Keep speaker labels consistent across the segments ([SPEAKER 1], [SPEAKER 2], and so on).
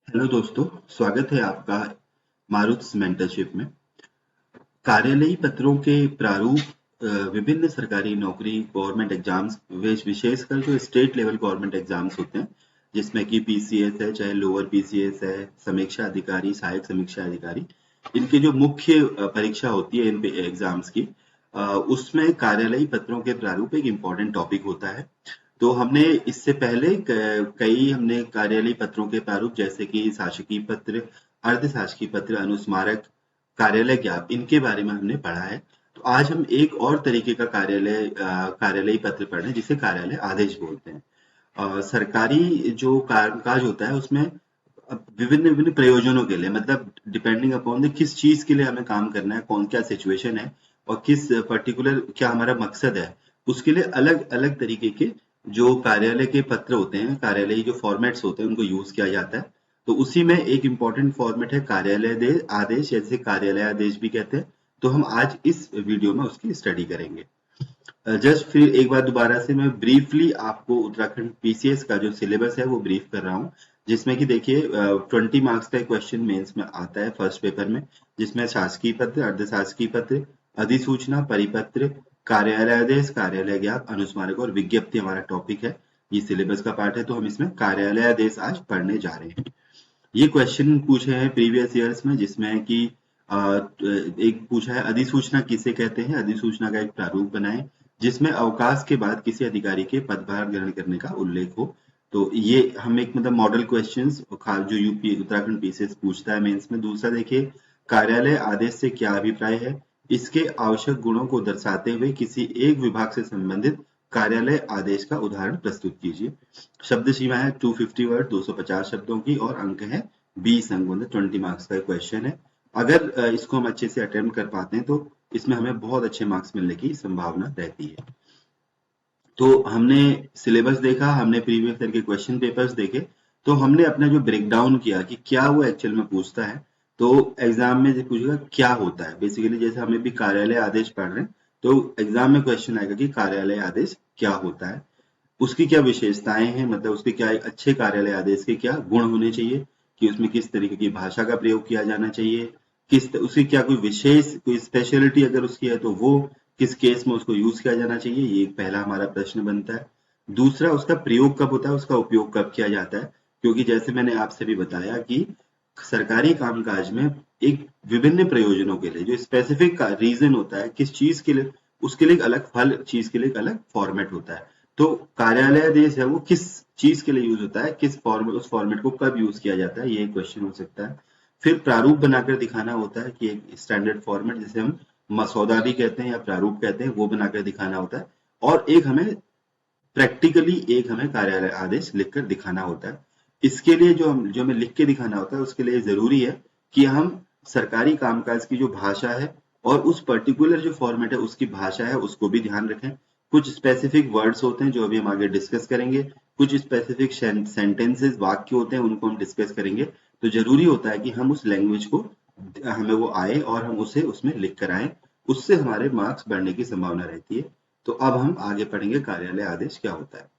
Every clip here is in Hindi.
[SPEAKER 1] हेलो दोस्तों, स्वागत है आपका मारुत्स मेंटरशिप में। कार्यालयी पत्रों के प्रारूप विभिन्न सरकारी नौकरी गवर्नमेंट एग्जाम्स विशेषकर जो स्टेट लेवल गवर्नमेंट एग्जाम्स होते हैं, जिसमें कि पीसीएस है, चाहे लोअर पीसीएस है, समीक्षा अधिकारी, सहायक समीक्षा अधिकारी, इनकी जो मुख्य परीक्षा होती है इन एग्जाम्स की, उसमें कार्यालयी पत्रों के प्रारूप एक इम्पोर्टेंट टॉपिक होता है। तो हमने इससे पहले कई हमने कार्यालयी पत्रों के प्रारूप जैसे कि शासकीय पत्र, अर्ध शासकीय पत्र, अनुस्मारक, कार्यालय ज्ञापन, इनके बारे में हमने पढ़ा है। तो आज हम एक और तरीके का कार्यालयी पत्र पढ़ रहे हैं, जिसे कार्यालय आदेश बोलते हैं। सरकारी जो कामकाज होता है उसमें विभिन्न विभिन्न प्रयोजनों के लिए, मतलब डिपेंडिंग अपॉन द किस चीज के लिए हमें काम करना है, कौन क्या सिचुएशन है और किस पर्टिकुलर क्या हमारा मकसद है, उसके लिए अलग अलग तरीके के जो कार्यालय के पत्र होते हैं, कार्यालयी जो फॉर्मेट्स होते हैं, उनको यूज किया जाता है। तो उसी में एक इम्पॉर्टेंट फॉर्मेट है कार्यालय आदेश, जैसे कार्यालय आदेश भी कहते हैं। तो हम आज इस वीडियो में उसकी स्टडी करेंगे। जस्ट फिर एक बार दोबारा से मैं ब्रीफली आपको उत्तराखंड पीसीएस का जो सिलेबस है वो ब्रीफ कर रहा हूँ, जिसमें कि देखिए 20 मार्क्स का क्वेश्चन मेंस में आता है फर्स्ट पेपर में, जिसमें शासकीय पत्र, अर्ध शासकीय पत्र, अधिसूचना, परिपत्र, कार्यालय आदेश, कार्यालय ज्ञापन, अनुस्मारक और विज्ञप्ति हमारा टॉपिक है। ये सिलेबस का पार्ट है, तो हम इसमें कार्यालय आदेश आज पढ़ने जा रहे हैं। ये क्वेश्चन पूछे हैं प्रीवियस ईयर्स में, जिसमें कि एक पूछा है अधिसूचना किसे कहते हैं, अधिसूचना का एक प्रारूप बनाएं जिसमें अवकाश के बाद किसी अधिकारी के पदभार ग्रहण करने का उल्लेख हो। तो ये हम एक मतलब मॉडल क्वेश्चंस खास जो यूपी उत्तराखंड पीसीएस पूछता है मेंस में। दूसरा देखिए, कार्यालय आदेश से क्या अभिप्राय है, इसके आवश्यक गुणों को दर्शाते हुए किसी एक विभाग से संबंधित कार्यालय आदेश का उदाहरण प्रस्तुत कीजिए। शब्द सीमा है 250 वर्ड, 250 शब्दों की, और अंक है 20 अंक, मतलब 20 मार्क्स का क्वेश्चन है। अगर इसको हम अच्छे से अटेम्प्ट कर पाते हैं तो इसमें हमें बहुत अच्छे मार्क्स मिलने की संभावना रहती है। तो हमने सिलेबस देखा, हमने प्रीवियस ईयर के क्वेश्चन पेपर्स देखे, तो हमने अपना जो ब्रेक डाउन किया कि क्या वो एक्चुअल में पूछता है। तो एग्जाम में पूछेगा क्या होता है, बेसिकली जैसे हमें भी कार्यालय आदेश पढ़ रहे हैं, तो एग्जाम में क्वेश्चन आएगा कि कार्यालय आदेश क्या होता है, उसकी क्या विशेषताएं हैं, मतलब उसके क्या अच्छे कार्यालय आदेश के क्या गुण होने चाहिए, कि उसमें किस तरीके की भाषा का प्रयोग किया जाना चाहिए, उसकी क्या कोई विशेष कोई स्पेशलिटी अगर उसकी है तो वो किस केस में उसको यूज किया जाना चाहिए, ये एक पहला हमारा प्रश्न बनता है। दूसरा, उसका प्रयोग कब होता है, उसका उपयोग कब किया जाता है, क्योंकि जैसे मैंने आपसे भी बताया कि सरकारी कामकाज में एक विभिन्न प्रयोजनों के लिए जो स्पेसिफिक रीजन होता है किस चीज के लिए, उसके लिए एक अलग हर चीज के लिए एक अलग फॉर्मेट होता है। तो कार्यालय आदेश है वो किस चीज के लिए यूज होता है, किस फॉर्मेट, उस फॉर्मेट को कब यूज किया जाता है, ये क्वेश्चन हो सकता है। फिर प्रारूप बनाकर दिखाना होता है कि एक स्टैंडर्ड फॉर्मेट, जिसे हम मसौदा भी कहते हैं या प्रारूप कहते हैं, वो बनाकर दिखाना होता है। और एक हमें प्रैक्टिकली एक हमें कार्यालय आदेश लिखकर दिखाना होता है। इसके लिए जो हमें लिख के दिखाना होता है, उसके लिए जरूरी है कि हम सरकारी कामकाज की जो भाषा है और उस पर्टिकुलर जो फॉर्मेट है उसकी भाषा है उसको भी ध्यान रखें। कुछ स्पेसिफिक वर्ड्स होते हैं जो अभी हम आगे डिस्कस करेंगे, कुछ स्पेसिफिक सेंटेंसेस वाक्य होते हैं उनको हम डिस्कस करेंगे। तो जरूरी होता है कि हम उस लैंग्वेज को हमें वो आए और हम उसे उसमें लिख कर आए, उससे हमारे मार्क्स बढ़ने की संभावना रहती है। तो अब हम आगे पढ़ेंगे कार्यालय आदेश क्या होता है।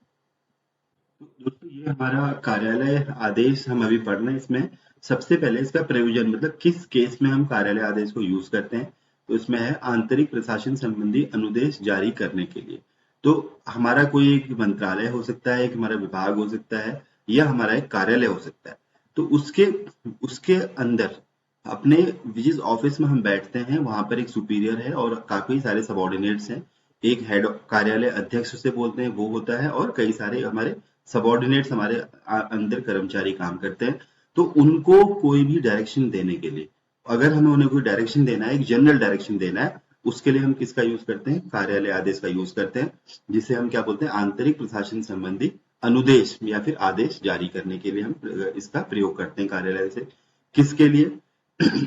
[SPEAKER 1] तो दोस्तों, ये हमारा कार्यालय आदेश हम अभी पढ़ रहे हैं। इसमें सबसे पहले इसका प्रयोजन, मतलब किस केस में हम कार्यालय आदेश को यूज करते हैं। तो इसमें है आंतरिक प्रशासन संबंधी अनुदेश जारी करने के लिए। तो हमारा कोई एक मंत्रालय हो सकता है, एक हमारा विभाग हो सकता है, या हमारा एक कार्यालय हो सकता है। तो उसके उसके अंदर अपने जिस ऑफिस में हम बैठते हैं वहां पर एक सुपीरियर है और काफी सारे सबॉर्डिनेट्स हैं। एक हेड कार्यालय अध्यक्ष उसे बोलते हैं, वो होता है, और कई सारे हमारे सबॉर्डिनेट्स हमारे अंदर कर्मचारी काम करते हैं। तो उनको कोई भी डायरेक्शन देने के लिए, अगर हमें उन्हें कोई डायरेक्शन देना है, एक जनरल डायरेक्शन देना है, उसके लिए हम किसका यूज करते हैं, कार्यालय आदेश का यूज करते हैं, जिसे हम क्या बोलते हैं, आंतरिक प्रशासन संबंधी अनुदेश या फिर आदेश जारी करने के लिए हम इसका प्रयोग करते हैं कार्यालय से। किसके लिए,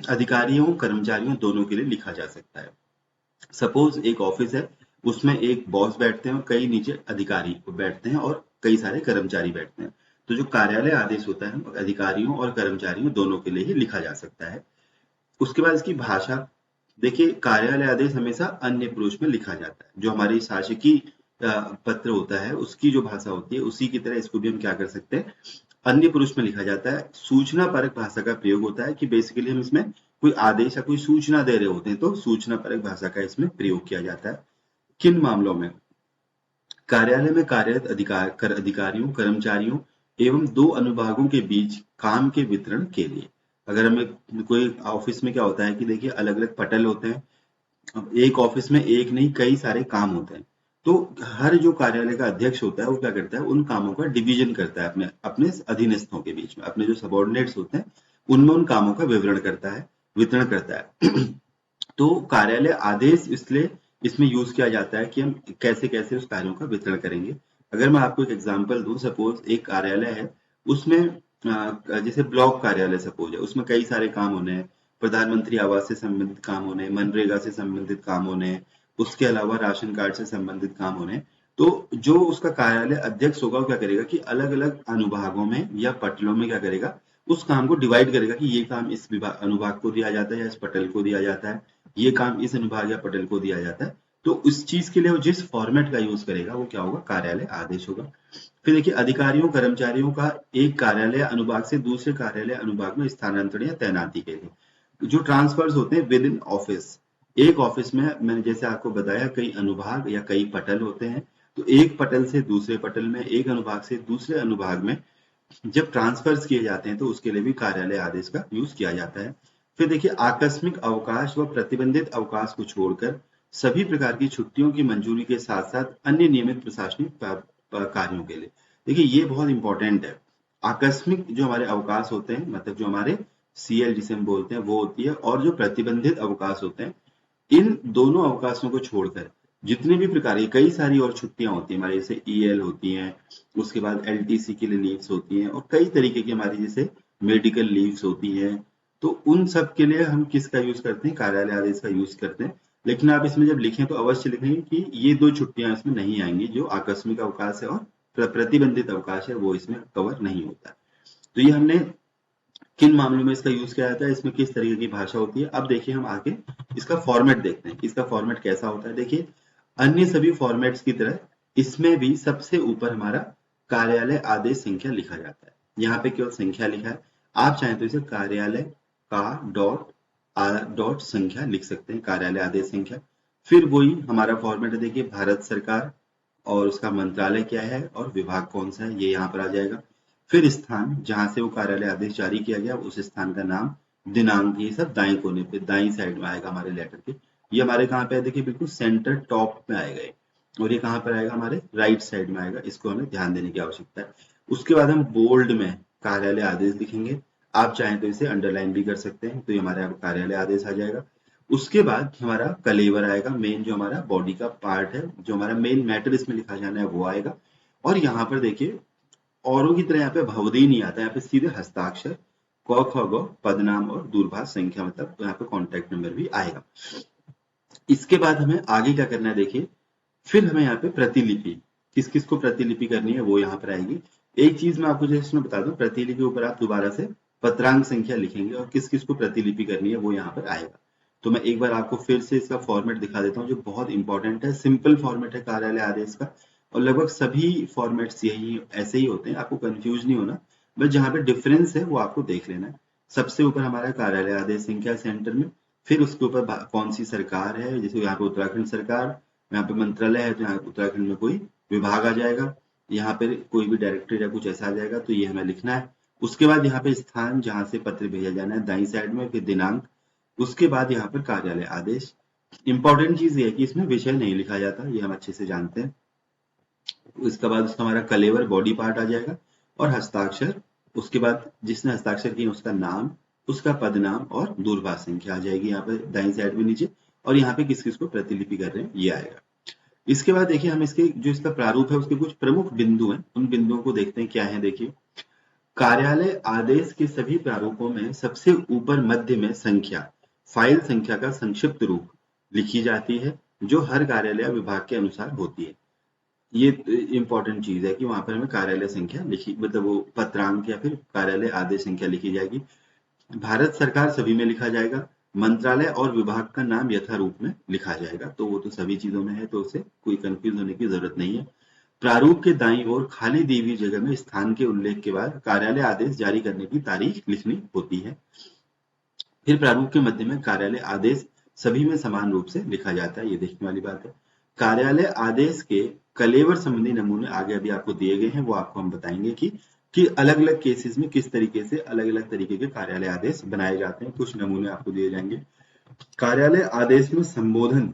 [SPEAKER 1] अधिकारियों कर्मचारियों दोनों के लिए लिखा जा सकता है। सपोज एक ऑफिस है, उसमें एक बॉस बैठते हैं और कई नीचे अधिकारी बैठते हैं और कई सारे कर्मचारी बैठते हैं। तो जो कार्यालय आदेश होता है अधिकारियों और कर्मचारियों दोनों के लिए ही लिखा जा सकता है। उसके बाद इसकी भाषा, देखिए कार्यालय आदेश हमेशा अन्य पुरुष में लिखा जाता है। जो हमारी शासकीय पत्र होता है उसकी जो भाषा होती है उसी की तरह इसको भी हम क्या कर सकते हैं, अन्य पुरुष में लिखा जाता है। सूचना परक भाषा का प्रयोग होता है कि बेसिकली हम इसमें कोई आदेश या कोई सूचना दे रहे होते हैं तो सूचना परक भाषा का इसमें प्रयोग किया जाता है। किन मामलों में? कार्यालय में कार्यरत अधिकारियों, कर्मचारियों एवं दो अनुभागों के बीच काम के वितरण के लिए। अगर हमें कोई ऑफिस में क्या होता है कि देखिए अलग अलग पटल होते हैं। अब एक ऑफिस में एक नहीं कई सारे काम होते हैं, तो हर जो कार्यालय का अध्यक्ष होता है वो क्या करता है, उन कामों का डिवीजन करता है अपने अपने अधीनस्थों के बीच में, अपने जो सबॉर्डिनेट्स होते हैं उनमें उन कामों का विवरण करता है, वितरण करता है। तो कार्यालय आदेश इसलिए इसमें यूज किया जाता है कि हम कैसे कैसे उस कार्यों का वितरण करेंगे। अगर मैं आपको एक एग्जांपल दूं, सपोज एक कार्यालय है, उसमें जैसे ब्लॉक कार्यालय सपोज है, उसमें कई सारे काम होने हैं। प्रधानमंत्री आवास से संबंधित काम होने, मनरेगा से संबंधित काम होने, उसके अलावा राशन कार्ड से संबंधित काम होने। तो जो उसका कार्यालय अध्यक्ष होगा वो क्या करेगा कि अलग अलग अनुभागों में या पटलों में क्या करेगा, उस काम को डिवाइड करेगा कि ये काम इस विभाग अनुभाग को दिया जाता है या इस पटल को दिया जाता है, ये काम इस अनुभाग या पटल को दिया जाता है। तो उस चीज के लिए वो जिस फॉर्मेट का यूज करेगा वो क्या होगा, कार्यालय आदेश होगा। फिर देखिए अधिकारियों कर्मचारियों का एक कार्यालय अनुभाग से दूसरे कार्यालय अनुभाग में स्थानांतरण या तैनाती के लिए जो ट्रांसफर्स होते हैं विद इन ऑफिस। एक ऑफिस में मैंने जैसे आपको बताया कई अनुभाग या कई पटल होते हैं, तो एक पटल से दूसरे पटल में, एक अनुभाग से दूसरे अनुभाग में जब ट्रांसफर्स किए जाते हैं तो उसके लिए भी कार्यालय आदेश का यूज किया जाता है। फिर देखिए आकस्मिक अवकाश व प्रतिबंधित अवकाश को छोड़कर सभी प्रकार की छुट्टियों की मंजूरी के साथ साथ अन्य नियमित प्रशासनिक कार्यों के लिए। देखिए ये बहुत इंपॉर्टेंट है। आकस्मिक जो हमारे अवकाश होते हैं, मतलब जो हमारे सीएल जिसे हम बोलते हैं वो होती है, और जो प्रतिबंधित अवकाश होते हैं, इन दोनों अवकाशों को छोड़कर जितने भी प्रकार की कई सारी और छुट्टियां होती हैं हमारी, जैसे ईएल होती हैं, उसके बाद एलटीसी के लिए लीव्स होती हैं, और कई तरीके की हमारी जैसे मेडिकल लीव्स होती हैं। तो उन सब के लिए हम किसका यूज करते हैं, कार्यालय आदेश का यूज करते हैं। लेकिन आप इसमें जब लिखें तो अवश्य लिखेंगे कि ये दो छुट्टियां इसमें नहीं आएंगी, जो आकस्मिक अवकाश है और प्रतिबंधित अवकाश है वो इसमें कवर नहीं होता है। तो ये हमने किन मामलों में इसका यूज किया जाता है, इसमें किस तरीके की भाषा होती है। अब देखिए हम आगे इसका फॉर्मेट देखते हैं, इसका फॉर्मेट कैसा होता है। देखिए अन्य सभी फॉर्मेट्स की तरह इसमें भी सबसे ऊपर हमारा कार्यालय आदेश संख्या लिखा जाता है। यहाँ पे केवल संख्या लिखा है, आप चाहें तो इसे कार्यालय का डॉट संख्या लिख सकते हैं, कार्यालय आदेश संख्या। फिर वही हमारा फॉर्मेट है, देखिए भारत सरकार और उसका मंत्रालय क्या है और विभाग कौन सा है, ये यहाँ पर आ जाएगा। फिर स्थान जहां से वो कार्यालय आदेश जारी किया गया उस स्थान का नाम, दिनांक, ये सब दाएं कोने पे दाईं साइड में आएगा हमारे लेटर के। ये हमारे कहाँ पे है, देखिए बिल्कुल सेंटर टॉप में आएगा ये। और ये कहाँ पर आएगा, हमारे राइट साइड में आएगा। इसको हमें ध्यान देने की आवश्यकता है। उसके बाद हम बोल्ड में कार्यालय आदेश लिखेंगे, आप चाहें तो इसे अंडरलाइन भी कर सकते हैं, तो ये हमारे यहाँ कार्यालय आदेश आ जाएगा। उसके बाद हमारा कलेवर आएगा, मेन जो हमारा बॉडी का पार्ट है, जो हमारा मेन मैटर इसमें लिखा जाना है वो आएगा। और यहाँ पर देखिए औरों की तरह यहाँ पे भवदी नहीं आता, यहाँ पे सीधे हस्ताक्षर, क ख ग, पदनाम और दूरभाष संख्या, मतलब यहाँ पे कॉन्टैक्ट नंबर भी आएगा। इसके बाद हमें आगे क्या करना है, देखिए फिर हमें यहाँ पे प्रतिलिपि, किस किस को प्रतिलिपि करनी है वो यहाँ पर आएगी। एक चीज मैं आपको जैसे इसमें बता दूं, प्रतिलिपि के ऊपर आप दोबारा से पत्रांक संख्या लिखेंगे और किस किस को प्रतिलिपि करनी है वो यहाँ पर आएगा। तो मैं एक बार आपको फिर से इसका फॉर्मेट दिखा देता हूँ जो बहुत इंपॉर्टेंट है। सिंपल फॉर्मेट है कार्यालय आदेश का, और लगभग सभी फॉर्मेट्स यही ऐसे ही होते हैं, आपको कंफ्यूज नहीं होना। बस जहाँ पे डिफरेंस है वो आपको देख लेना है। सबसे ऊपर हमारा कार्यालय आदेश संख्या सेंटर में, फिर उसके ऊपर कौन सी सरकार है, जैसे यहाँ पे उत्तराखंड सरकार, यहाँ पे मंत्रालय है तो यहाँ उत्तराखंड में कोई विभाग आ जाएगा, यहाँ पे कोई भी डायरेक्टरेट या कुछ ऐसा आ जाएगा, तो ये हमें लिखना है। उसके बाद यहाँ पे स्थान जहां से पत्र भेजा जाना है दाईं साइड में, फिर दिनांक, उसके बाद यहाँ पर कार्यालय आदेश। इंपॉर्टेंट चीज ये है कि इसमें विषय नहीं लिखा जाता, ये हम अच्छे से जानते हैं। उसके बाद उसका हमारा कलेवर बॉडी पार्ट आ जाएगा और हस्ताक्षर, उसके बाद जिसने हस्ताक्षर किया उसका नाम, उसका पदनाम और दूरभाष संख्या आ जाएगी यहाँ पे दाईं साइड में नीचे। और यहाँ पे किस किस को प्रतिलिपि कर रहे हैं ये आएगा। इसके बाद देखिए हम इसके जो इसका प्रारूप है उसके कुछ प्रमुख बिंदु हैं, उन बिंदुओं को देखते हैं क्या है। देखिए कार्यालय आदेश के सभी प्रारूपों में सबसे ऊपर मध्य में संख्या, फाइल संख्या का संक्षिप्त रूप लिखी जाती है जो हर कार्यालय विभाग के अनुसार होती है। ये इंपॉर्टेंट चीज है कि वहां पर हमें कार्यालय संख्या लिखी, मतलब वो पत्रांक या फिर कार्यालय आदेश संख्या लिखी जाएगी। भारत सरकार सभी में लिखा जाएगा, मंत्रालय और विभाग का नाम यथारूप में लिखा जाएगा। तो वो तो सभी चीजों में है, तो उसे कोई कंफ्यूज होने की जरूरत नहीं है। प्रारूप के दाईं ओर खाली दी हुई जगह में स्थान के उल्लेख के बाद कार्यालय आदेश जारी करने की तारीख लिखनी होती है। फिर प्रारूप के मध्य में कार्यालय आदेश सभी में समान रूप से लिखा जाता है, ये देखने वाली बात है। कार्यालय आदेश के कलेवर संबंधी नमूने आगे अभी आपको दिए गए हैं, वो आपको हम बताएंगे कि अलग अलग केसेस में किस तरीके से अलग अलग तरीके के कार्यालय आदेश बनाए जाते हैं, कुछ नमूने आपको दिए जाएंगे। कार्यालय आदेश में संबोधन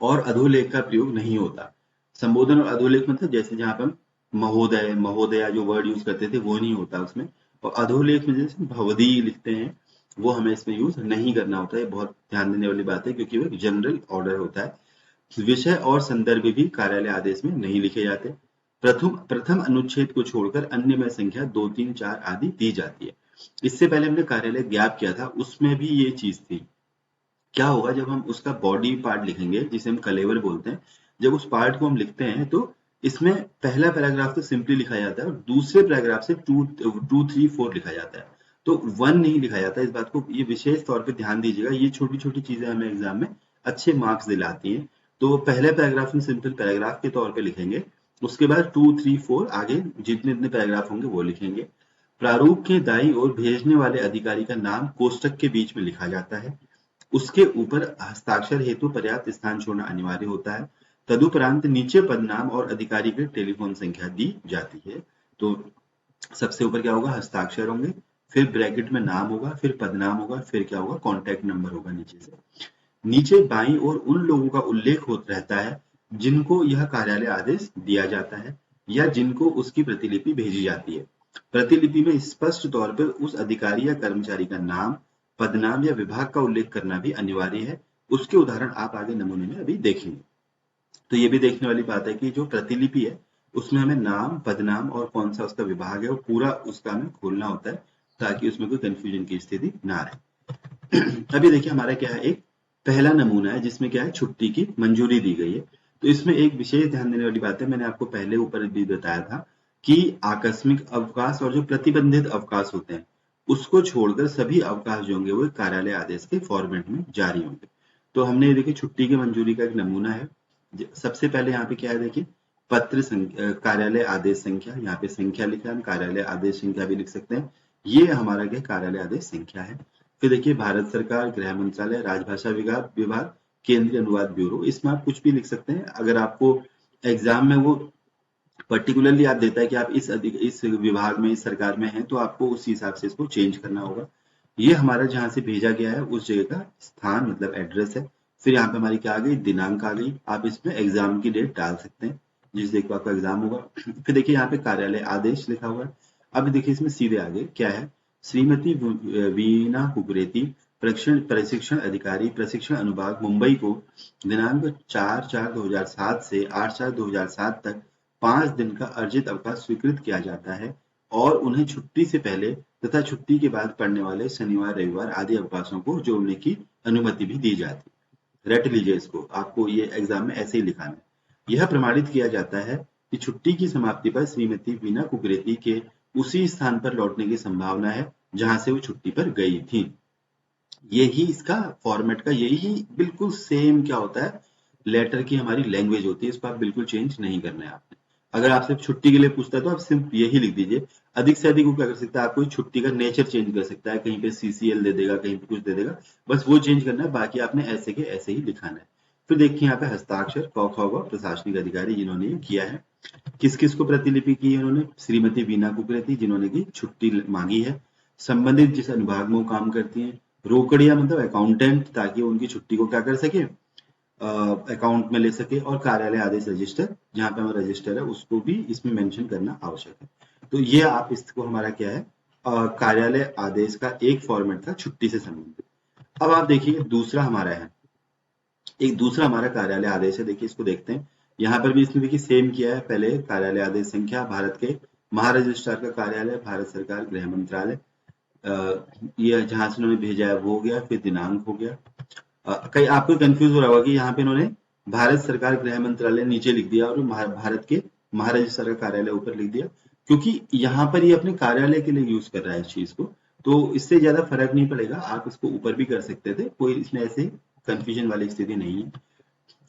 [SPEAKER 1] और अधोलेख का प्रयोग नहीं होता। संबोधन और अधोलेख मतलब जैसे जहां पर हम महोदय महोदया जो वर्ड यूज करते थे वो नहीं होता उसमें, और अधोलेख में जैसे भवदी लिखते हैं वो हमें इसमें यूज नहीं करना होता है। बहुत ध्यान देने वाली बात है क्योंकि वो एक जनरल ऑर्डर होता है। विषय और संदर्भ भी कार्यालय आदेश में नहीं लिखे जाते। प्रथम अनुच्छेद को छोड़कर अन्य में संख्या 2, 3, 4 आदि दी जाती है। इससे पहले हमने कार्यालय ज्ञाप किया था, उसमें भी ये चीज थी। क्या होगा जब हम उसका बॉडी पार्ट लिखेंगे जिसे हम कलेवर बोलते हैं, जब उस पार्ट को हम लिखते हैं तो इसमें पहला पैराग्राफ तो सिंपली लिखा जाता है और दूसरे पैराग्राफ से 2, 3, 4 लिखा जाता है, तो 1 नहीं लिखा जाता। इस बात को ये विशेष तौर पे ध्यान दीजिएगा, ये छोटी छोटी चीजें हमें एग्जाम में अच्छे मार्क्स दिलाती हैं। तो पहले पैराग्राफ में सिंपल पैराग्राफ के तौर पे लिखेंगे, उसके बाद 2, 3, 4 आगे जितने जितने पैराग्राफ होंगे वो लिखेंगे। प्रारूप के दाईं ओर भेजने वाले अधिकारी का नाम कोष्टक के बीच में लिखा जाता है। उसके ऊपर हस्ताक्षर हेतु पर्याप्त स्थान छोड़ना अनिवार्य होता है। तदुपरांत नीचे पदनाम और अधिकारी की टेलीफोन संख्या दी जाती है। तो सबसे ऊपर क्या होगा, हस्ताक्षर होंगे, फिर ब्रैकेट में नाम होगा, फिर पदनाम होगा, फिर क्या होगा, कॉन्टैक्ट नंबर होगा नीचे से। नीचे बाईं ओर उन लोगों का उल्लेख होता रहता है जिनको यह कार्यालय आदेश दिया जाता है या जिनको उसकी प्रतिलिपि भेजी जाती है। प्रतिलिपि में स्पष्ट तौर पर उस अधिकारी या कर्मचारी का नाम, पदनाम या विभाग का उल्लेख करना भी अनिवार्य है। उसके उदाहरण आप आगे नमूने में अभी देखेंगे। तो ये भी देखने वाली बात है कि जो प्रतिलिपि है उसमें हमें नाम, पदनाम और कौन सा उसका विभाग है वो पूरा उसका हमें खोलना होता है ताकि उसमें कोई कंफ्यूजन की स्थिति ना रहे। अभी देखिए हमारा क्या है, एक पहला नमूना है जिसमें क्या है, छुट्टी की मंजूरी दी गई है। तो इसमें एक विशेष ध्यान देने वाली बात है, मैंने आपको पहले ऊपर भी बताया था कि आकस्मिक अवकाश और जो प्रतिबंधित अवकाश होते हैं उसको छोड़कर सभी अवकाश जो होंगे वो कार्यालय आदेश के फॉर्मेट में जारी होंगे। तो हमने देखिए छुट्टी की मंजूरी का एक नमूना है। सबसे पहले यहाँ पे क्या है, देखिए पत्र संख्या, कार्यालय आदेश संख्या, यहाँ पे संख्या लिखा है, हम कार्यालय आदेश संख्या भी लिख सकते हैं। ये हमारा क्या कार्यालय आदेश संख्या है। फिर देखिए भारत सरकार, गृह मंत्रालय, राजभाषा विभाग, केंद्रीय अनुवाद ब्यूरो, इसमें आप कुछ भी लिख सकते हैं। अगर आपको एग्जाम में वो पर्टिकुलरली याद देता है कि आप इस विभाग में, इस सरकार में हैं, तो आपको उस हिसाब से इसको चेंज करना होगा। ये हमारा जहां से भेजा गया है उस जगह का स्थान मतलब एड्रेस है। फिर यहाँ पे हमारी क्या आ गई, दिनांक आ गई। आप इसमें एग्जाम की डेट डाल सकते हैं जिस डेट को आपका एग्जाम होगा। फिर देखिए यहाँ पे कार्यालय आदेश लिखा हुआ है। अब देखिए इसमें सीधे आगे क्या है, श्रीमती वीना कुकरेती, प्रशिक्षण अधिकारी, प्रशिक्षण अनुभाग, मुंबई को दिनांक 4/4/2007 से 8/4/2007 तक 5 दिन का अर्जित अवकाश स्वीकृत किया जाता है और उन्हें छुट्टी से पहले तथा छुट्टी के बाद पड़ने वाले शनिवार, रविवार आदि अवकाशों को जोड़ने की अनुमति भी दी जाती है। रट लीजिए इसको, आपको ये एग्जाम में ऐसे ही लिखाना है। यह प्रमाणित किया जाता है कि छुट्टी की समाप्ति पर श्रीमती वीना कुकरेती के उसी स्थान पर लौटने की संभावना है जहां से वो छुट्टी पर गई थी। यही इसका फॉर्मेट का यही बिल्कुल सेम क्या होता है, लेटर की हमारी लैंग्वेज होती है, इसको आप बिल्कुल चेंज नहीं करना है आपने। अगर आपसे छुट्टी के लिए पूछता है तो आप सिर्फ यही लिख दीजिए। अधिक से अधिक वो क्या कर सकता है, आपको छुट्टी का नेचर चेंज कर सकता है, कहीं पे सीसीएल दे देगा, कहीं पे कुछ दे देगा, बस वो चेंज करना है, बाकी आपने ऐसे के ऐसे ही लिखाना है। फिर देखिए यहाँ पे हस्ताक्षर प्रशासनिक अधिकारी जिन्होंने ये किया है। किस किस को प्रतिलिपि की है उन्होंने, श्रीमती वीना कुकरेती जिन्होंने की छुट्टी मांगी है, संबंधित जिस अनुभाग में वो काम करती हैं, रोकड़िया मतलब अकाउंटेंट ताकि उनकी छुट्टी को क्या कर सके, अकाउंट में ले सके, और कार्यालय आदेश रजिस्टर जहां पे हमारा रजिस्टर है उसको भी इसमें मेंशन करना आवश्यक है। तो ये आप इसको हमारा क्या है, कार्यालय आदेश का एक फॉर्मेट था छुट्टी से संबंधित। अब आप देखिए दूसरा हमारा है, एक दूसरा हमारा कार्यालय आदेश है। देखिए इसको देखते हैं, यहाँ पर भी इसने देखिए सेम किया है। पहले कार्यालय आदेश संख्या, भारत के महारजिस्ट्रार का कार्यालय, भारत सरकार, गृह मंत्रालय, ये जहां से उन्होंने भेजा है वो हो गया। फिर दिनांक हो गया। कहीं आपको कंफ्यूज हो रहा होगा कि यहाँ पे इन्होंने भारत सरकार गृह मंत्रालय नीचे लिख दिया और भारत के महारजिस्ट्रार का कार्यालय ऊपर लिख दिया, क्योंकि यहाँ पर ये अपने कार्यालय के लिए यूज कर रहा है इस चीज को, तो इससे ज्यादा फर्क नहीं पड़ेगा। आप इसको ऊपर भी कर सकते थे, कोई इसमें ऐसे कंफ्यूजन वाली स्थिति नहीं है।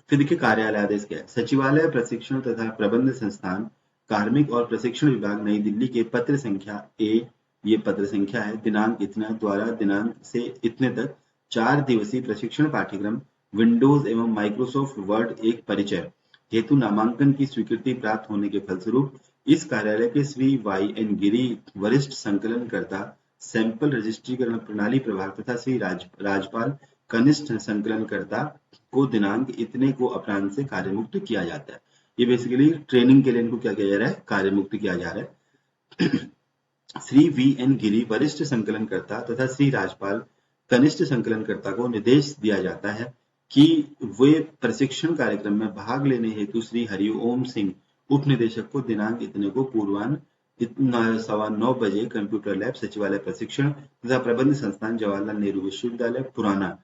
[SPEAKER 1] फिर देखिए कार्यालय आदेश क्या है। सचिवालय प्रशिक्षण तथा प्रबंध संस्थान कार्मिक और प्रशिक्षण विभाग नई दिल्ली के पत्र संख्या ए, ये पत्र संख्या है, दिनांक इतना द्वारा दिनांक से इतने तक 4 दिवसीय प्रशिक्षण पाठ्यक्रम विंडोज एवं माइक्रोसॉफ्ट वर्ड एक परिचय हेतु नामांकन की स्वीकृति प्राप्त होने के फलस्वरूप इस कार्यालय के श्री वाई एन गिरी वरिष्ठ संकलनकर्ता सैंपल रजिस्ट्रीकरण प्रणाली प्रभाग तथा श्री राजपाल कनिष्ठ संकलनकर्ता को दिनांक इतने को अपराह्न से कार्यमुक्त किया जाता है। ये बेसिकली ट्रेनिंग के लिए इनको क्या किया जा रहा है, कार्यमुक्त किया जा रहा है। श्री वी एन गिरी वरिष्ठ संकलनकर्ता तथा श्री राजपाल कनिष्ठ संकलनकर्ता को निर्देश दिया जाता है कि वे प्रशिक्षण कार्यक्रम में भाग लेने हेतु श्री हरिओम सिंह उप निदेशक को दिनांक इतने को पूर्वान्ह 9:15 बजे कंप्यूटर लैब सचिवालय प्रशिक्षण तथा प्रबंध संस्थान जवाहरलाल नेहरू विश्वविद्यालय पुराना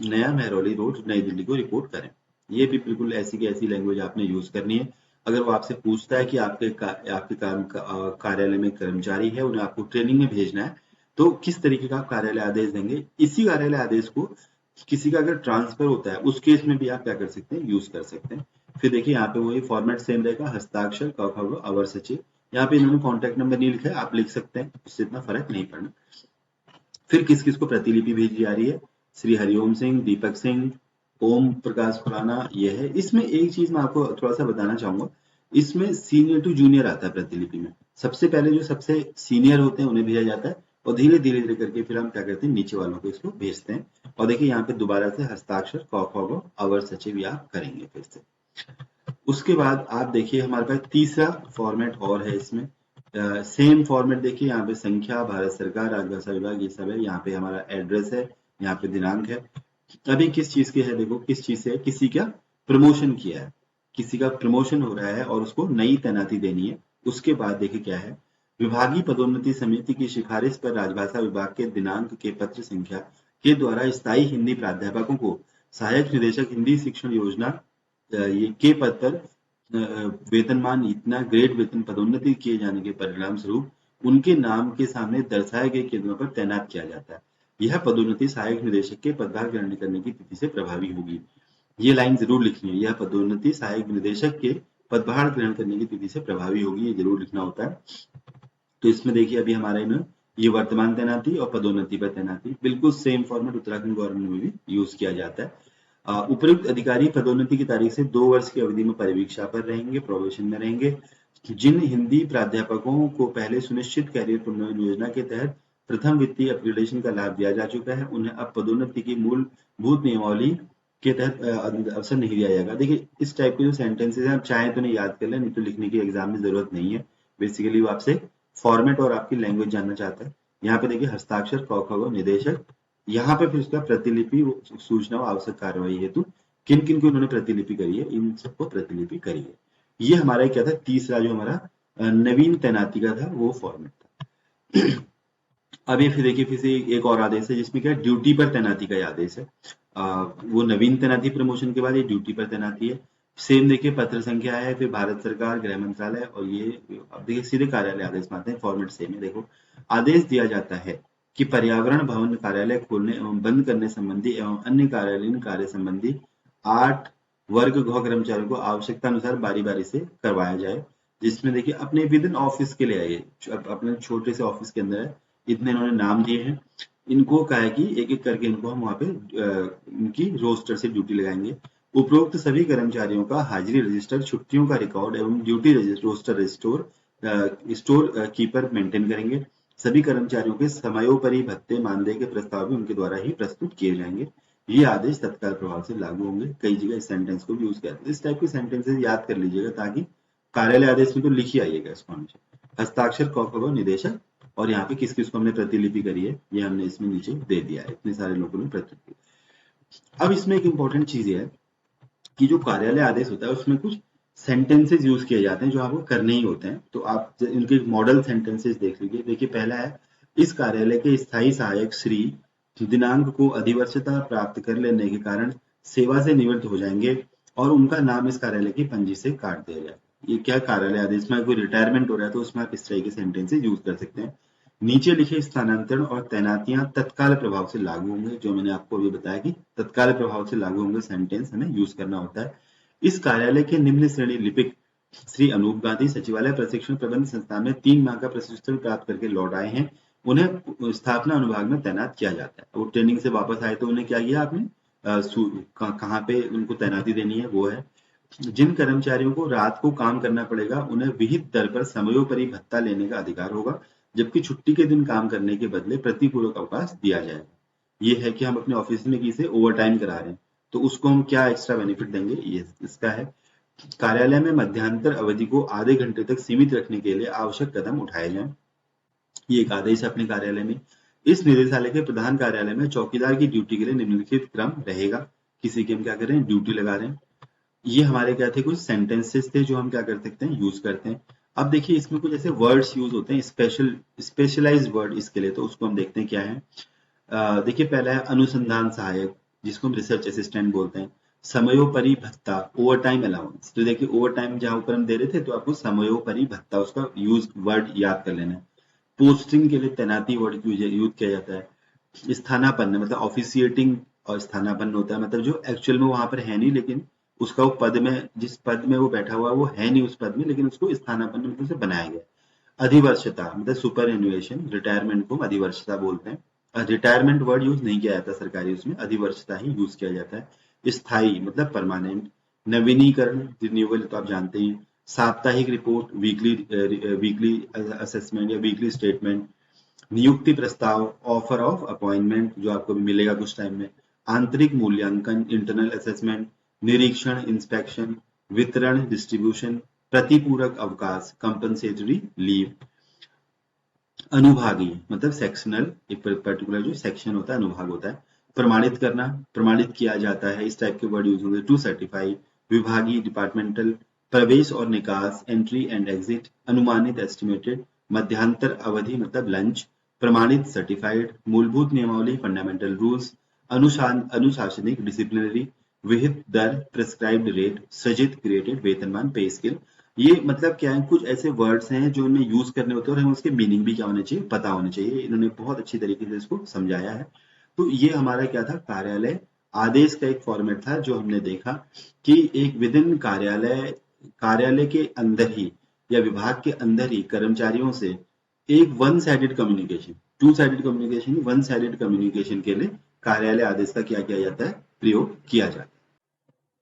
[SPEAKER 1] नया मेहरौली रोड नई दिल्ली को रिपोर्ट करें। ये भी बिल्कुल ऐसी की ऐसी लैंग्वेज आपने यूज करनी है। अगर वो आपसे पूछता है कि आपके कार्यालय में कर्मचारी है, उन्हें आपको ट्रेनिंग में भेजना है, तो किस तरीके का आप कार्यालय आदेश देंगे। इसी कार्यालय आदेश को किसी का अगर ट्रांसफर होता है उस केस में भी आप क्या कर सकते हैं, यूज कर सकते हैं। फिर देखिए यहाँ पे वही फॉर्मेट सेम रहेगा, हस्ताक्षर अवर सचिव। यहाँ पे इन्होंने कॉन्टैक्ट नंबर नहीं लिखा है, आप लिख सकते हैं, उससे इतना फर्क नहीं पड़ना। फिर किस किस को प्रतिलिपि भेजी जा रही है, श्री हरिओम सिंह, दीपक सिंह, ओम प्रकाश खुराना, यह है। इसमें एक चीज मैं आपको थोड़ा सा बताना चाहूंगा, इसमें सीनियर टू जूनियर आता है प्रतिलिपि में। सबसे पहले जो सबसे सीनियर होते हैं उन्हें भेजा जाता है और धीरे धीरे धीरे करके फिर हम क्या करते हैं, नीचे वालों को इसको भेजते हैं। और देखिए यहाँ पे दोबारा से हस्ताक्षर अवर सचिव या करेंगे फिर से। उसके बाद आप देखिए हमारे पास तीसरा फॉर्मेट और है इसमें, सेम फॉर्मेट देखिए यहाँ पे संख्या, भारत सरकार, राजभाषा विभाग, ये सब है। यहाँ पे हमारा एड्रेस है, यहाँ पे दिनांक है। अभी किस चीज के है, देखो किस चीज से है, किसी का प्रमोशन किया है, किसी का प्रमोशन हो रहा है और उसको नई तैनाती देनी है। उसके बाद देखिए क्या है, विभागीय पदोन्नति समिति की सिफारिश पर राजभाषा विभाग के दिनांक के पत्र संख्या के द्वारा स्थायी हिंदी प्राध्यापकों को सहायक निदेशक हिंदी शिक्षण योजना ये के पद पर वेतनमान इतना ग्रेड वेतन पदोन्नति किए जाने के परिणाम स्वरूप उनके नाम के सामने दर्शाए गए केंद्रों पर तैनात किया जाता है। यह पदोन्नति सहायक निदेशक के पदभार ग्रहण करने की तिथि से प्रभावी होगी। ये लाइन जरूर लिखनी है, यह पदोन्नति सहायक निदेशक के पदभार ग्रहण करने की तिथि से प्रभावी होगी, ये जरूर लिखना होता है। तो इसमें देखिए अभी हमारे में ये वर्तमान तैनाती और पदोन्नति पर तैनाती बिल्कुल सेम फॉर्मेट उत्तराखंड गवर्नमेंट में भी यूज किया जाता है। उपयुक्त अधिकारी पदोन्नति की तारीख से 2 वर्ष की अवधि में परिवीक्षा पर रहेंगे, प्रोबेशन में रहेंगे। जिन हिंदी प्राध्यापकों को पहले सुनिश्चित कैरियर प्रोन्नयन योजना के तहत प्रथम वित्तीय अपग्रेडेशन का लाभ दिया जा चुका है, उन्हें अब पदोन्नति की मूलभूत नियमावली के तहत अवसर नहीं दिया जाएगा। देखिए इस टाइप के जो सेंटेंसेस हैं आप चाहे तो नहीं याद कर लें, नहीं तो लिखने की एग्जाम में जरूरत नहीं है। बेसिकली वो आपसे फॉर्मेट और आपकी लैंग्वेज जानना चाहता है। यहाँ पे देखिए हस्ताक्षर निदेशक, यहाँ पे फिर उसका प्रतिलिपि सूचना और आवश्यक कार्रवाई हेतु किन किन को उन्होंने प्रतिलिपि करी है, इन सबको प्रतिलिपि करी है। ये हमारा क्या था, तीसरा जो हमारा नवीन तैनाती का था वो फॉर्मेट था। अब ये फिर देखिए फिर से एक और आदेश है जिसमें क्या ड्यूटी पर तैनाती का आदेश है। वो नवीन तैनाती प्रमोशन के बाद ये ड्यूटी पर तैनाती है। सेम देखिए पत्र संख्या है, फिर भारत सरकार, गृह मंत्रालय, और ये अब देखिए सीधे कार्यालय आदेश में आते हैं, फॉर्मेट सेम है। देखो आदेश दिया जाता है कि पर्यावरण भवन कार्यालय खोलने एवं बंद करने संबंधी एवं अन्य कार्यालयीन कार्य संबंधी 8 वर्ग गृह कर्मचारियों को आवश्यकता अनुसार बारी बारी से करवाया जाए। जिसमें देखिए अपने विद इन ऑफिस के लिए आइए, अपने छोटे से ऑफिस के अंदर है, इतने इन्होंने नाम दिए हैं। इनको कहा है कि एक एक करके इनको हम वहां पे इनकी रोस्टर से ड्यूटी लगाएंगे। उपरोक्त सभी कर्मचारियों का हाजिरी रजिस्टर, छुट्टियों का रिकॉर्ड एवं duty roster store keeper maintain करेंगे। सभी कर्मचारियों के समयोपरि भत्ते मानदेय के प्रस्ताव भी उनके द्वारा ही प्रस्तुत किए जाएंगे। ये आदेश तत्काल प्रभाव से लागू होंगे। कई जगह इस सेंटेंस को भी यूज किया जाता है। इस टाइप के सेंटेंसेस याद कर लीजिएगा ताकि कार्यालय आदेश में तो लिख ही आइएगा इसको हमेशा। हस्ताक्षर निदेशक, और यहाँ पे किस किस को हमने प्रतिलिपि करी है ये हमने इसमें नीचे दे दिया है, इतने सारे लोगों ने प्रतिलिपि। अब इसमें एक इंपॉर्टेंट चीज है कि जो कार्यालय आदेश होता है उसमें कुछ सेंटेंसेस यूज किए जाते हैं जो आपको करने ही होते हैं। तो आप इनके मॉडल सेंटेंसेस देख लीजिए। देखिए पहला है, इस कार्यालय के स्थायी सहायक श्री दिनांक को अधिवर्षता प्राप्त कर लेने के कारण सेवा से निवृत्त हो जाएंगे और उनका नाम इस कार्यालय की पंजी से काट दिया जाए। ये क्या कार्यालय आदेश में कोई रिटायरमेंट हो रहा है तो उसमें आप इस तरह के सेंटेंसेस यूज कर सकते हैं। नीचे लिखे स्थानांतरण और तैनातियां तत्काल प्रभाव से लागू होंगे, जो मैंने आपको अभी बताया कि तत्काल प्रभाव से लागू होंगे सेंटेंस हमें यूज करना होता है। इस कार्यालय के निम्न श्रेणी लिपिक श्री अनूप गांधी सचिवालय प्रशिक्षण प्रबंध संस्थान में 3 माह का प्रशिक्षण प्राप्त करके लौट आए हैं। उन्हें स्थापना अनुभाग में तैनात किया जाता है। वो ट्रेनिंग से वापस आए तो उन्हें क्या किया आपने, कहाँ पे उनको तैनाती देनी है वो है। जिन कर्मचारियों को रात को काम करना पड़ेगा उन्हें विहित दर पर समयोपरि भत्ता लेने का अधिकार होगा, जबकि छुट्टी के दिन काम करने के बदले प्रतिपूरक अवकाश दिया जाएगा। ये है कि हम अपने ऑफिस में किसी ओवर टाइम करा रहे हैं तो उसको हम क्या एक्स्ट्रा बेनिफिट देंगे, ये इसका है। कार्यालय में मध्यांतर अवधि को आधे घंटे तक सीमित रखने के लिए आवश्यक कदम उठाए जाएं। ये एक आदेश है अपने कार्यालय में। इस निदेशालय के प्रधान कार्यालय में चौकीदार की ड्यूटी के लिए निम्नलिखित क्रम रहेगा। किसी की हम क्या कर रहे हैं, ड्यूटी लगा रहे हैं। ये हमारे क्या थे, कुछ सेंटेंसेस थे जो हम क्या कर सकते हैं, यूज करते हैं। अब देखिए इसमें कुछ ऐसे वर्ड्स यूज होते हैं, स्पेशलाइज्ड वर्ड इसके लिए, तो उसको हम देखते हैं क्या है। देखिए पहला है अनुसंधान सहायक, जिसको हम रिसर्च असिस्टेंट बोलते हैं। समयोपरि भत्ता, ओवर टाइम अलाउंस। तो देखिए ओवर टाइम जहां ऊपर हम दे रहे थे तो आपको समयोपरि भत्ता उसका यूज वर्ड याद कर लेना है। पोस्टिंग के लिए तैनाती वर्ड यूज किया जाता है। स्थानापन्न मतलब ऑफिसिएटिंग और स्थानापन्न होता है, मतलब जो एक्चुअल में वहां पर है नहीं लेकिन उसका वो पद में, जिस पद में वो बैठा हुआ वो है नहीं उस पद में, लेकिन उसको स्थानापन्न मतलब से बनाया गया। अधिवर्षता मतलब सुपर एनुएशन, रिटायरमेंट को अधिवर्षता बोलते हैं। रिटायरमेंट वर्ड यूज नहीं किया जाता सरकारी, उसमें अधिवर्षता ही यूज किया जाता है। स्थायी मतलब परमानेंट। नवीनीकरण रिन्यूअल तो आप जानते हैं। साप्ताहिक रिपोर्ट, वीकली असेसमेंट या वीकली स्टेटमेंट। नियुक्ति प्रस्ताव, ऑफर ऑफ अपॉइंटमेंट जो आपको भी मिलेगा कुछ टाइम में। आंतरिक मूल्यांकन, इंटरनल असेसमेंट। निरीक्षण, इंस्पेक्शन। वितरण, डिस्ट्रीब्यूशन। प्रतिपूरक अवकाश, कंपनसेटरी लीव। अनुभागीय मतलब सेक्शनल, एक पर्टिकुलर जो सेक्शन होता है अनुभाग होता है। प्रमाणित करना, प्रमाणित किया जाता है, इस टाइप के वर्ड यूज होंगे। टू सर्टिफाई, विभागीय डिपार्टमेंटल। प्रवेश और निकास, एंट्री एंड एग्जिट। अनुमानित एस्टिमेटेड। मध्यांतर अवधि मतलब लंच। प्रमाणित सर्टिफाइड। मूलभूत नियमावली फंडामेंटल रूल्स। अनुशासनिक डिसिप्लिनरी। विहित दर प्रिस्क्राइब्ड रेट। सृजित क्रिएटेड वेतनमान पे स्केल। ये मतलब क्या है, कुछ ऐसे वर्ड्स हैं जो इनमें यूज करने होते हैं और हमें उसके मीनिंग भी क्या होने चाहिए, पता होने चाहिए। इन्होंने बहुत अच्छी तरीके से इसको समझाया है। तो ये हमारा क्या था, कार्यालय आदेश का एक फॉर्मेट था जो हमने देखा कि एक विभिन्न कार्यालय के अंदर ही या विभाग के अंदर ही कर्मचारियों से एक one sided communication, two sided communication, one sided communication के लिए कार्यालय आदेश का क्या किया जाता है, प्रयोग किया जाता है।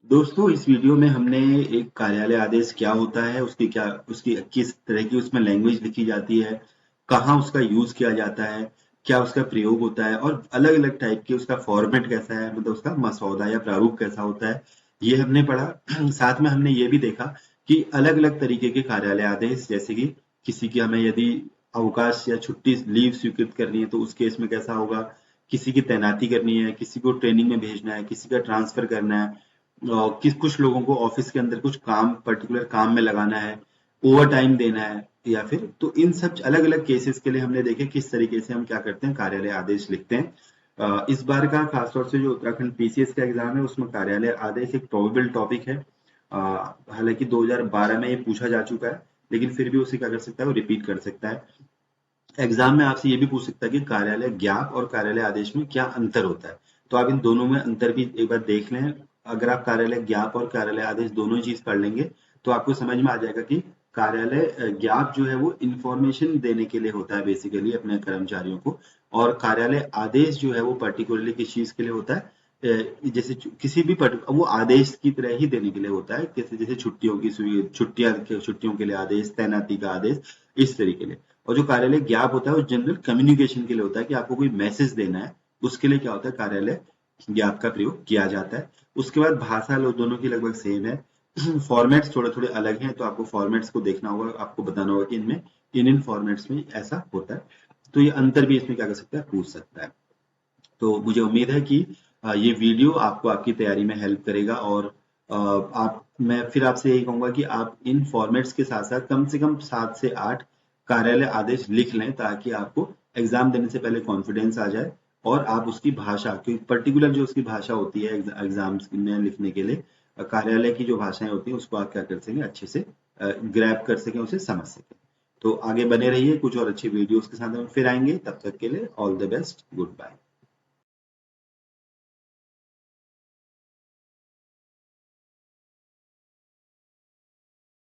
[SPEAKER 1] दोस्तों इस वीडियो में हमने एक कार्यालय आदेश क्या होता है, उसकी किस तरह की उसमें लैंग्वेज लिखी जाती है, कहाँ उसका यूज किया जाता है, क्या उसका प्रयोग होता है और अलग अलग टाइप के उसका फॉर्मेट कैसा है, मतलब उसका मसौदा या प्रारूप कैसा होता है, ये हमने पढ़ा। साथ में हमने ये भी देखा कि अलग अलग तरीके के कार्यालय आदेश, जैसे कि किसी की हमें यदि अवकाश या छुट्टी लीव स्वीकृत करनी है तो उस केस में कैसा होगा, किसी की तैनाती करनी है, किसी को ट्रेनिंग में भेजना है, किसी का ट्रांसफर करना है, कुछ लोगों को ऑफिस के अंदर कुछ काम पर्टिकुलर काम में लगाना है, ओवर टाइम देना है या फिर, तो इन सब अलग अलग केसेस के लिए हमने देखे किस तरीके से हम क्या करते हैं, कार्यालय आदेश लिखते हैं। इस बार का खासतौर से जो उत्तराखंड पीसीएस का एग्जाम है उसमें कार्यालय आदेश एक प्रोबेबल टॉपिक है। हालांकि 2012 में ये पूछा जा चुका है लेकिन फिर भी उसे क्या कर सकता है, वो रिपीट कर सकता है। एग्जाम में आपसे ये भी पूछ सकता है कि कार्यालय ज्ञाप और कार्यालय आदेश में क्या अंतर होता है, तो आप इन दोनों में अंतर भी एक बार देख लें। अगर आप कार्यालय ज्ञाप और कार्यालय आदेश दोनों चीज पढ़ लेंगे तो आपको समझ में आ जाएगा कि कार्यालय ज्ञाप जो है वो इंफॉर्मेशन देने के लिए होता है बेसिकली अपने कर्मचारियों को, और कार्यालय आदेश जो है वो पर्टिकुलरली किस चीज के लिए होता है, जैसे किसी भी वो आदेश की तरह ही देने के लिए होता है, जैसे छुट्टियों के लिए आदेश, तैनाती का आदेश, इस तरीके लिए। और जो कार्यालय ज्ञाप होता है वो जनरल कम्युनिकेशन के लिए होता है कि आपको कोई मैसेज देना है, उसके लिए क्या होता है, कार्यालय ज्ञाप का प्रयोग किया जाता है। उसके बाद भाषा लोग दोनों की लगभग सेम है। फॉर्मेट्स थोड़े थोड़े अलग हैं तो आपको फॉर्मेट्स को देखना होगा, आपको बताना होगा कि इनमें इन फॉर्मेट्स में ऐसा होता है। तो ये अंतर भी इसमें क्या कर सकता है, पूछ सकता है। तो मुझे उम्मीद है कि ये वीडियो आपको आपकी तैयारी में हेल्प करेगा और मैं फिर आपसे यही कहूंगा कि आप इन फॉर्मेट्स के साथ साथ कम से कम 7 से 8 कार्यालय आदेश लिख लें ताकि आपको एग्जाम देने से पहले कॉन्फिडेंस आ जाए और आप उसकी भाषा, क्योंकि पर्टिकुलर जो उसकी भाषा होती है एग्जाम्स में लिखने के लिए, कार्यालय की जो भाषाएं होती हैं उसको आप क्या कर सकें, अच्छे से ग्रैब कर सकें, उसे समझ सकें। तो आगे बने रहिए, कुछ और अच्छी वीडियोस के साथ हम फिर आएंगे, तब तक के लिए all the best, good bye.